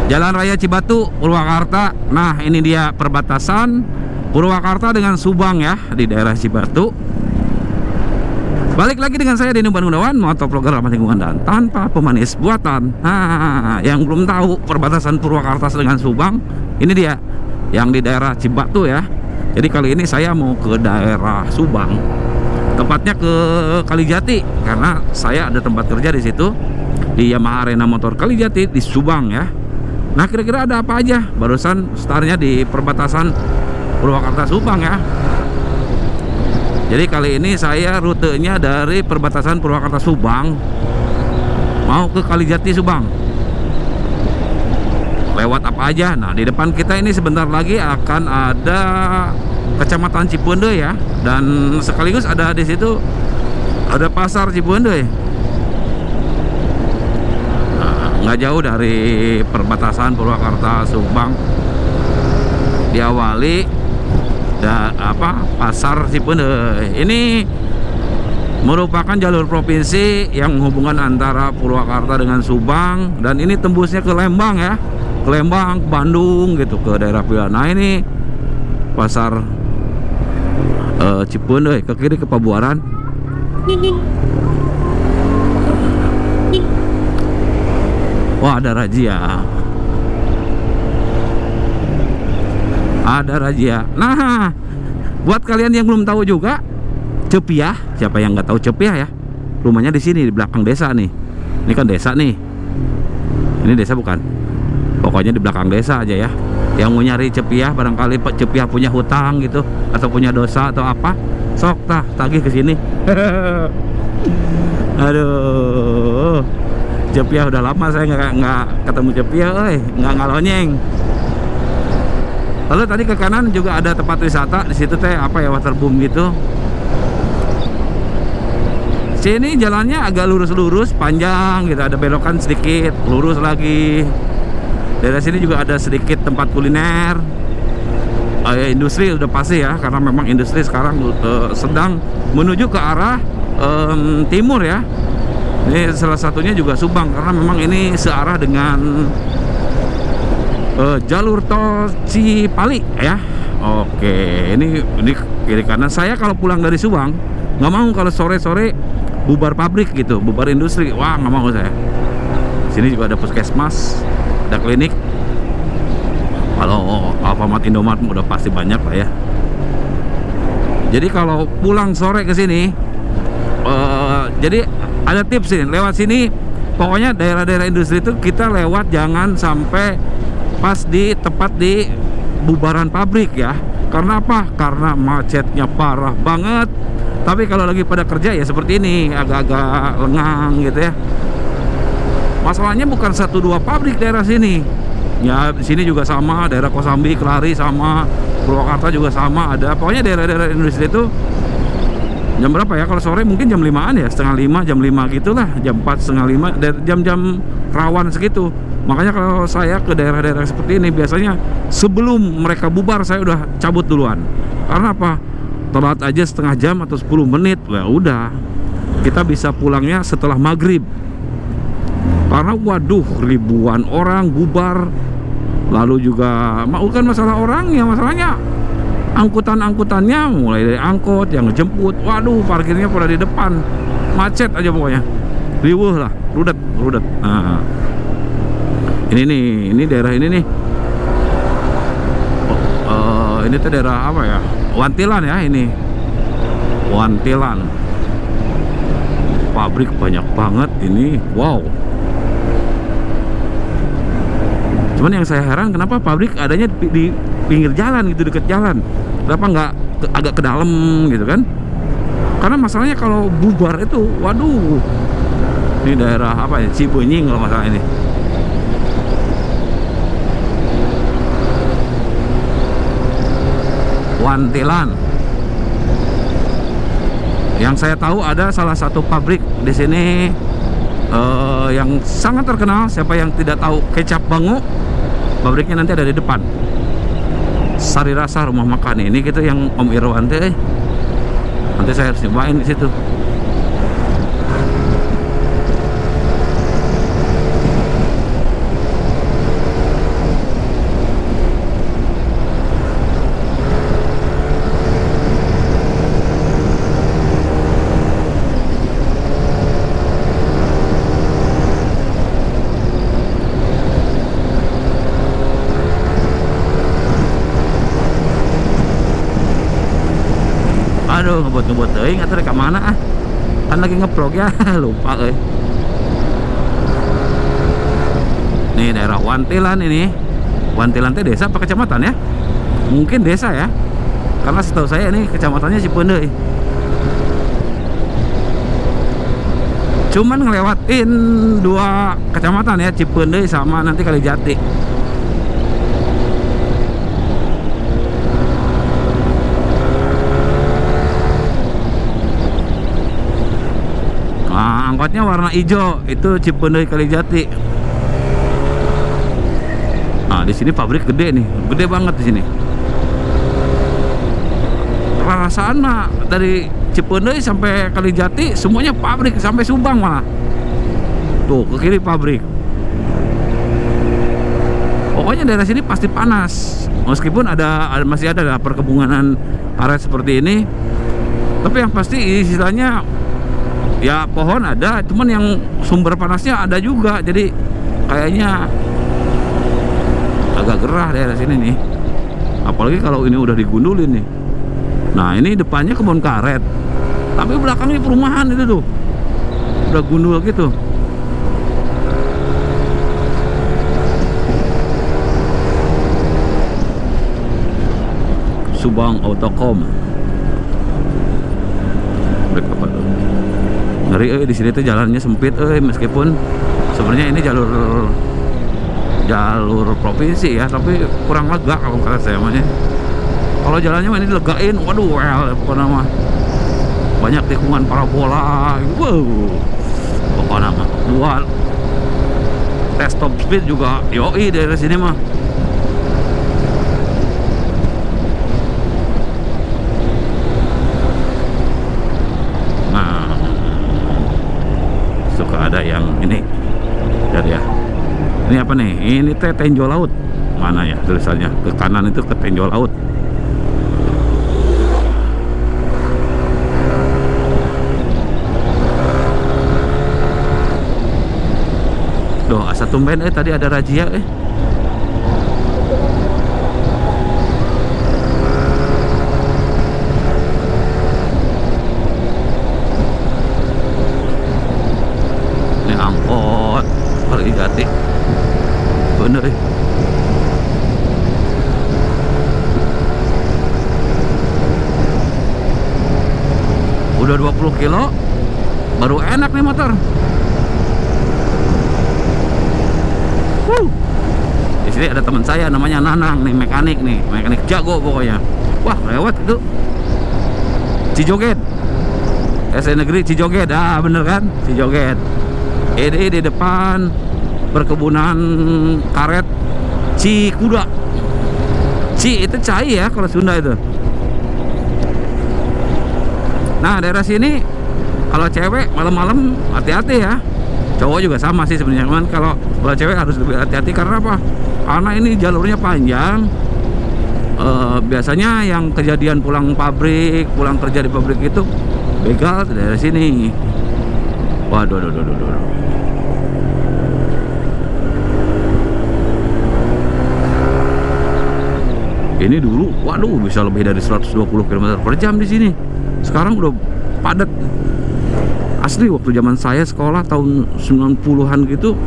Jalan Raya Cibatu, Purwakarta. Nah, ini dia perbatasan Purwakarta dengan Subang ya, di daerah Cibatu. Balik lagi dengan saya Denny Bandung Dawan, motovlogger ramah lingkungan dan tanpa pemanis buatan. Nah, yang belum tahu perbatasan Purwakarta dengan Subang, ini dia yang di daerah Cibatu ya. Jadi kali ini saya mau ke daerah Subang, tepatnya ke Kalijati, karena saya ada tempat kerja di situ di Yamaha Arena Motor Kalijati di Subang ya. Nah, kira-kira ada apa aja? Barusan startnya di perbatasan Purwakarta Subang ya. Jadi kali ini saya rutenya dari perbatasan Purwakarta Subang mau ke Kalijati Subang. Lewat apa aja? Nah, di depan kita ini sebentar lagi akan ada Kecamatan Cipeundeuh ya, dan sekaligus ada di situ ada pasar Cipeundeuh. Nggak jauh dari perbatasan Purwakarta Subang. Diawali pasar Cipeundeuh. Ini merupakan jalur provinsi yang menghubungkan antara Purwakarta dengan Subang, dan ini tembusnya ke Lembang ya, ke Lembang, ke Bandung gitu, ke daerah pilihan. Nah, ini pasar Cipeundeuh, ke kiri ke Pabuaran. Wah, ada razia. Ada razia. Nah, buat kalian yang belum tahu juga, Cepiah, siapa yang nggak tahu Cepiah ya? Rumahnya di sini, di belakang desa nih. Ini kan desa nih. Ini desa bukan? Pokoknya di belakang desa aja ya. Yang mau nyari Cepiah, barangkali Pak Cepiah punya hutang gitu, atau punya dosa atau apa, sok tagih ke sini. Aduh. Cepiah udah lama saya nggak ketemu Cepiah, nggak ngalonyeng. Lalu tadi ke kanan juga ada tempat wisata di situ teh, apa ya, waterboom gitu. Sini jalannya agak lurus-lurus, panjang gitu, ada belokan sedikit, lurus lagi. Dari sini juga ada sedikit tempat kuliner. Industri udah pasti ya, karena memang industri sekarang sedang menuju ke arah timur ya. Ini salah satunya juga Subang, karena memang ini searah dengan jalur tol Cipali ya. Oke, ini kiri kanan. Saya kalau pulang dari Subang nggak mau kalau sore-sore bubar pabrik gitu, bubar industri. Wah, nggak mau saya. Sini juga ada puskesmas, ada klinik. Kalau Alfamart, Indomart udah pasti banyak lah ya. Jadi kalau pulang sore ke sini, jadi ada tips sih, lewat sini pokoknya daerah-daerah industri itu kita lewat, jangan sampai pas di tepat di bubaran pabrik ya. Karena apa? Karena macetnya parah banget. Tapi kalau lagi pada kerja ya seperti ini, agak-agak lengang gitu ya. Masalahnya bukan 1-2 pabrik daerah sini. Ya, di sini juga sama, daerah Kosambi, Kelari sama, Purwakarta juga sama ada. Pokoknya daerah-daerah industri itu jam berapa ya? Kalau sore mungkin jam 5-an ya, setengah 5, jam 5 gitulah, jam 4, setengah 5, jam-jam rawan segitu. Makanya kalau saya ke daerah-daerah seperti ini, biasanya sebelum mereka bubar saya udah cabut duluan. Karena apa? Telat aja setengah jam atau 10 menit, ya udah, kita bisa pulangnya setelah maghrib. Karena waduh, ribuan orang bubar. Lalu juga bukan masalah orangnya, masalahnya angkutan-angkutannya, mulai dari angkot yang ngejemput, waduh, parkirnya pada di depan, macet aja pokoknya, riweuh lah, rudet. Nah, ini daerah ini nih. Ini tuh daerah apa ya? Wantilan ya, ini Wantilan. Pabrik banyak banget ini, wow. Cuman yang saya heran, kenapa pabrik adanya di pinggir jalan gitu, deket jalan. Kenapa nggak agak ke dalam gitu kan? Karena masalahnya kalau bubar itu, waduh, ini daerah apa ya, Cibenying kalau masalah ini. Wantilan. Yang saya tahu ada salah satu pabrik di sini yang sangat terkenal. Siapa yang tidak tahu kecap Bango, pabriknya nanti ada di depan. Sari Rasa rumah makan ini gitu, yang Om Irwan teh. Nanti saya harus nyobain di situ. ngebut teuing atuh ka mana ah. Kan lagi ngeprog ya, lupa euy. Nih daerah Wantilan ini. Wantilan teh desa apa kecamatan ya? Mungkin desa ya. Karena setahu saya ini kecamatannya Cipeundeuy. Cuman ngelewatin 2 kecamatan ya, Cipeundeuy sama nanti Kalijati. Nah, angkotnya warna hijau, itu Cipeundeuy Kalijati. Nah, di sini pabrik gede nih, gede banget di sini. Perasaan mah dari Cipeundeuy sampai Kalijati semuanya pabrik, sampai Subang malah. Tuh ke kiri pabrik. Pokoknya daerah sini pasti panas. Meskipun masih ada perkebunan karet seperti ini, tapi yang pasti istilahnya ya pohon ada, cuman yang sumber panasnya ada juga. Jadi kayaknya agak gerah daerah sini nih. Apalagi kalau ini udah digundulin nih. Nah ini depannya kebun karet, tapi belakangnya perumahan itu tuh, udah gundul gitu. Subang Autocom. Break apa tuh? Ngeri di sini tuh jalannya sempit meskipun sebenarnya ini jalur provinsi ya, tapi kurang lega kalau kata saya namanya. Kalau jalannya ini dilegain, waduh, pokoknya mah banyak tikungan parabola, wow, pokoknya mah buat tes top speed juga yoi dari sini mah. Nah, suka ada yang ini, jadi ya. Ini apa nih? Ini teh Tenjo Laut. Mana ya tulisannya? Ke kanan itu ke Tenjo Laut. Doh, asa tumben tadi ada razia Ini angkot Kalijati. Bener udah 20 kilo baru enak nih motor. Di sini ada teman saya namanya Nanang nih, mekanik jago pokoknya. Wah, lewat itu Cijoget, SD Negeri Cijoget. Ah bener kan, Cijoget. Ini di depan perkebunan karet Cikuda. Itu cai ya kalau Sunda itu. Nah daerah sini kalau cewek malam-malam hati-hati ya. Cowok juga sama sih sebenarnya, cuman kalau cewek harus lebih hati-hati karena apa? Karena ini jalurnya panjang. Biasanya yang kejadian pulang kerja di pabrik itu begal dari sini. Waduh. Ini dulu, waduh, bisa lebih dari 120 km per jam di sini. Sekarang udah padat. Asli waktu zaman saya sekolah tahun 90-an gitu,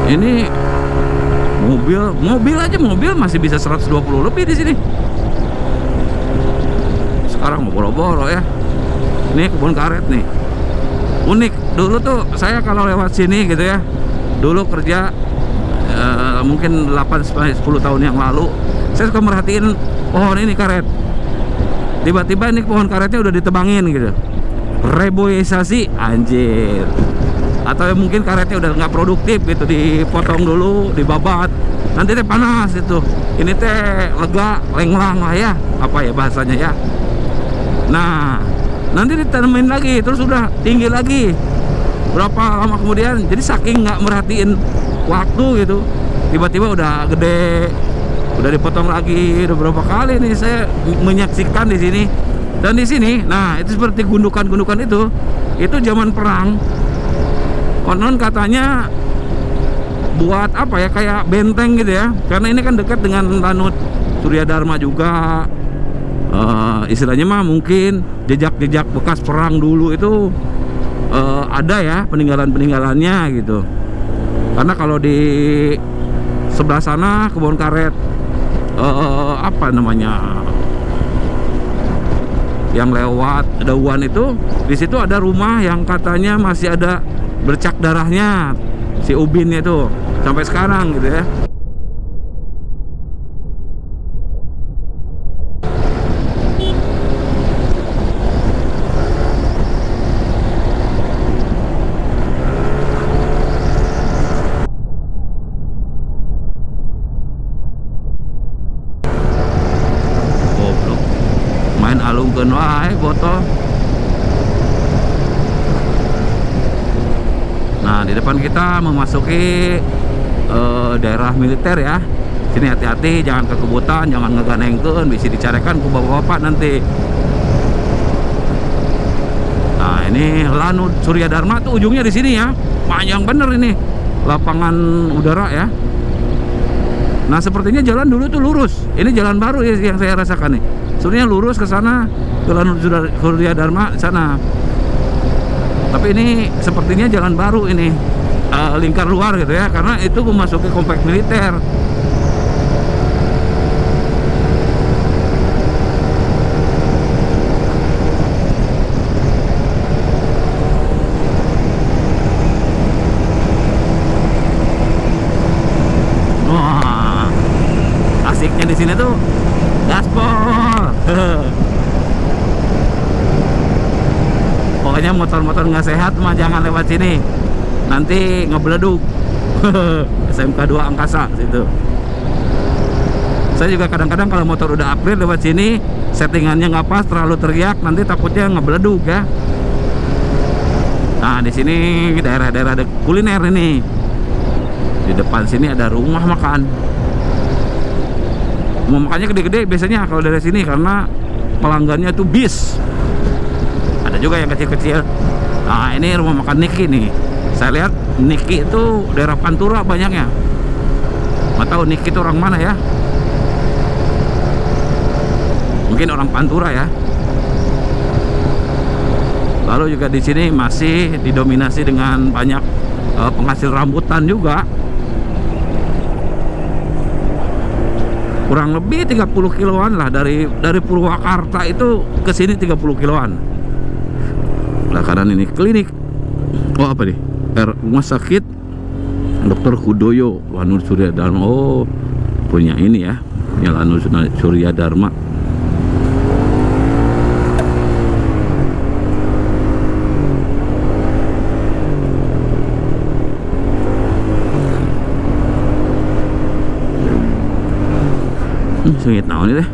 ini mobil masih bisa 120 lebih di sini. Sekarang mau boro-boro ya. Ini kebun karet nih. Unik. Dulu tuh saya kalau lewat sini gitu ya, dulu kerja mungkin 8-10 tahun yang lalu, saya suka merhatiin pohon ini karet. Tiba-tiba ini pohon karetnya udah ditebangin gitu. Reboisasi, anjir. Atau mungkin karetnya udah nggak produktif gitu, dipotong dulu, dibabat, nanti teh panas itu. Ini teh lega, lenglang lah ya, apa ya bahasanya ya. Nah nanti ditanemin lagi, terus udah tinggi lagi. Berapa lama kemudian, jadi saking nggak merhatiin waktu gitu, tiba-tiba udah gede, udah dipotong lagi. Udah berapa kali nih saya menyaksikan di sini. Dan di sini, nah itu seperti gundukan-gundukan itu zaman perang. Konon katanya buat apa ya, kayak benteng gitu ya. Karena ini kan dekat dengan Lanut Surya Dharma juga. Istilahnya mah mungkin jejak-jejak bekas perang dulu itu ada ya, peninggalan-peninggalannya gitu. Karena kalau di sebelah sana kebun karet, apa namanya, yang lewat Dauan itu, di situ ada rumah yang katanya masih ada bercak darahnya si Ubinnya itu sampai sekarang gitu ya. Goblok, main alungkeun wae botol. Nah, di depan kita memasuki daerah militer ya. Sini hati-hati, jangan kekebutan, jangan ngeganengkeun, bisa dicarekan ku bapak-bapak nanti. Nah, ini Lanut Surya Dharma tuh ujungnya di sini ya. Panjang bener ini lapangan udara ya. Nah, sepertinya jalan dulu tuh lurus. Ini jalan baru ya yang saya rasakan nih. Sebenarnya lurus ke sana, ke Lanut Surya Dharma sana. Tapi ini sepertinya jalan baru ini, lingkar luar gitu ya, karena itu memasuki komplek militer. Wah, asiknya di sini tuh gaspol. Pokoknya motor-motor nggak sehat mah jangan lewat sini, nanti ngebeleduk. SMK 2 Angkasa situ. Saya juga kadang-kadang kalau motor udah upgrade lewat sini, settingannya nggak pas, terlalu teriak, nanti takutnya ngebeleduk ya. Nah, di sini daerah-daerah kuliner ini. Di depan sini ada rumah makan. Rumah makannya gede-gede biasanya kalau dari sini, karena pelanggannya tuh bis. Ada juga yang kecil-kecil. Nah, ini rumah makan Niki nih. Saya lihat Niki itu daerah Pantura banyaknya. Nggak tahu Niki itu orang mana ya. Mungkin orang Pantura ya. Lalu juga di sini masih didominasi dengan banyak penghasil rambutan juga. Kurang lebih 30 kiloan lah dari Purwakarta itu ke sini, 30 kiloan. Nah, kanan ini klinik. Oh, apa nih? Rumah sakit Dr. Hudoyo Lanut Surya Dharma. Oh, punya ini ya, punya Lanut Surya Dharma. Sengit naon ini teh.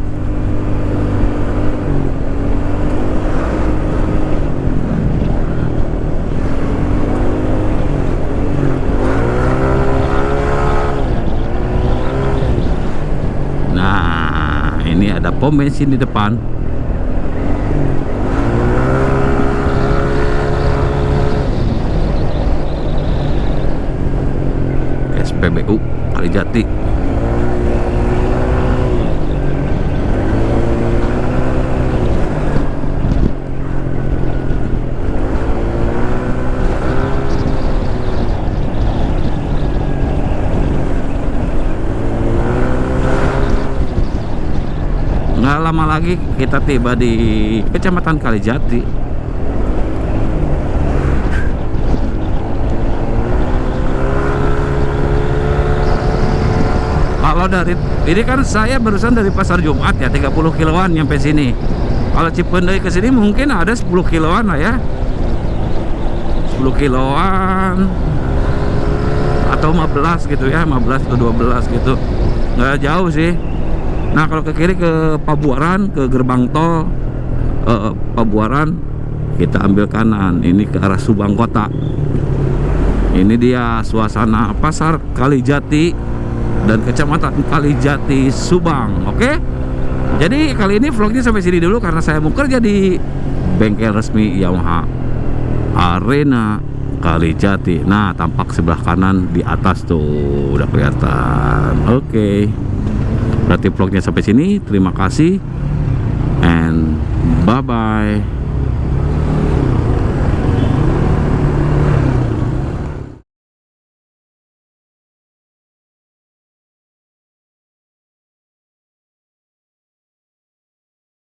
Nah, ini ada pom bensin di depan. SPBU Kalijati. Nggak lama lagi kita tiba di Kecamatan Kalijati. Kalau dari ini kan saya barusan dari Pasar Jumat ya, 30 kiloan nyampe sini. Kalau Cipendei ke sini mungkin ada 10 kiloan lah ya. 10 kiloan atau 15 gitu ya, 15 atau 12 gitu. Nggak jauh sih. Nah, kalau ke kiri ke Pabuaran, ke gerbang tol Pabuaran, kita ambil kanan. Ini ke arah Subang Kota. Ini dia suasana Pasar Kalijati dan Kecamatan Kalijati, Subang. Oke? Jadi kali ini vlognya sampai sini dulu, karena saya mau kerja di bengkel resmi Yamaha Arena Kalijati. Nah, tampak sebelah kanan di atas tuh udah kelihatan. Oke. Berarti vlognya sampai sini. Terima kasih. and bye bye.